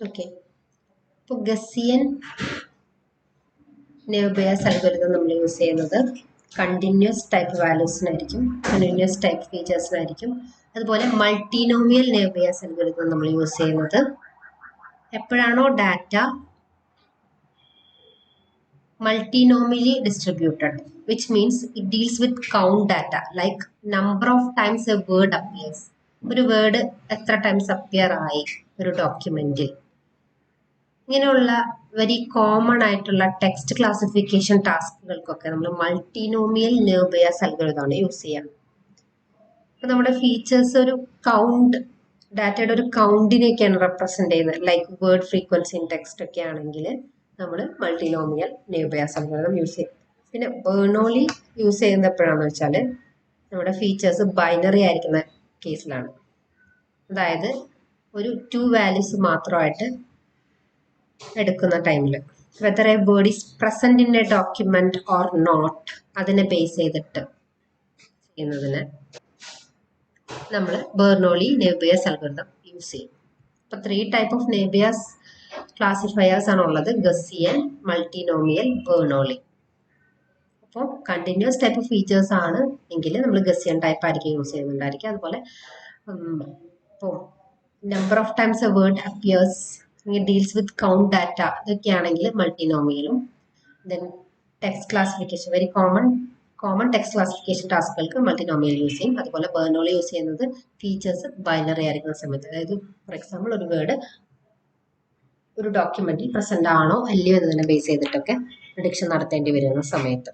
Okay, ഇപ്പോൾ ഗസ്സിയൻ നെവ് Bayes algorithm നമ്മൾ use ചെയ്യുന്നത് കണ്ടിന്യൂസ് ടൈപ്പ് വാല്യൂസിനായിരിക്കും, കണ്ടിന്യൂസ് ടൈപ്പ് ഫീച്ചേഴ്സിനായിരിക്കും. അതുപോലെ മൾട്ടിനോമിയൽ നെവ് ബയസ് അൽഗോരിതം നമ്മൾ യൂസ് ചെയ്യുന്നത് എപ്പോഴാണോ data multinomially distributed, which means it deals with count data, like number of times a word appears. ഒരു word എത്ര times appear ആയി ഒരു ഡോക്യുമെന്റിൽ, ഇങ്ങനെയുള്ള വെരി കോമൺ ആയിട്ടുള്ള ടെക്സ്റ്റ് ക്ലാസിഫിക്കേഷൻ ടാസ്കുകൾക്കൊക്കെ നമ്മൾ മൾട്ടിനോമിയൽ നെവ് ബയസ് അൽഗോരിതമാണ് യൂസ് ചെയ്യുക. അപ്പൊ നമ്മുടെ ഫീച്ചേഴ്സ് ഒരു കൗണ്ട്, ഡാറ്റയുടെ ഒരു കൗണ്ടിനെയൊക്കെയാണ് റെപ്രസെന്റ് ചെയ്യുന്നത്. Like word frequency in text ഒക്കെ ആണെങ്കിൽ നമ്മൾ മൾട്ടിനോമിയൽ നെവ് ബയസ് അൽഗോരിതം യൂസ് ചെയ്യും. പിന്നെ ബെർണോളി യൂസ് ചെയ്യുന്നത് എപ്പോഴാണെന്ന് വെച്ചാൽ നമ്മുടെ ഫീച്ചേഴ്സ് ബൈനറി ആയിരിക്കുന്ന കേസിലാണ്. അതായത് ഒരു 2 വാല്യൂസ് മാത്രമായിട്ട് എടുക്കുന്ന ടൈമിൽ, whether a word is present in a document or not, അതിനെ ബേസ് ചെയ്തിട്ട് ചെയ്യുന്നതിന് നമ്മൾ Bernoulli naive Bayes algorithm use ചെയ്യും. അപ്പോൾ 3 type of naive Bayes classifiers ആണുള്ളത്: ഗസ്സിയൻ, മൾട്ടിനോമിയൽ, ബെർണോളി. അപ്പോൾ കണ്ടിന്യൂസ് ടൈപ്പ് ഫീച്ചേഴ്സ് ആണ് എങ്കിൽ നമ്മൾ ഗസ്സിയൻ ടൈപ്പ് ആയിരിക്കും യൂസ് ചെയ്യുന്നുണ്ടായിരിക്കും. അതുപോലെ ഇപ്പോൾ number of times a word appears, deals with count data, ഇതൊക്കെയാണെങ്കിൽ മൾട്ടിനോമിയലും. Then text classification, very common text classification ടാസ്കുകൾക്ക് മൾട്ടിനോമിയൽ യൂസ് ചെയ്യും. അതുപോലെ ബെർണോളി യൂസ് ചെയ്യുന്നത് ഫീച്ചേഴ്സ് ബൈനറി ആയിരിക്കുന്ന സമയത്ത്, അതായത് ഫോർ എക്സാമ്പിൾ ഒരു വേർഡ് ഒരു ഡോക്യുമെന്റിൽ പ്രസന്റ് ആണോ അല്ലയോ എന്നതിനെ ബേസ് ചെയ്തിട്ടൊക്കെ പ്രിഡിക്ഷൻ നടത്തേണ്ടി വരുന്ന സമയത്ത്.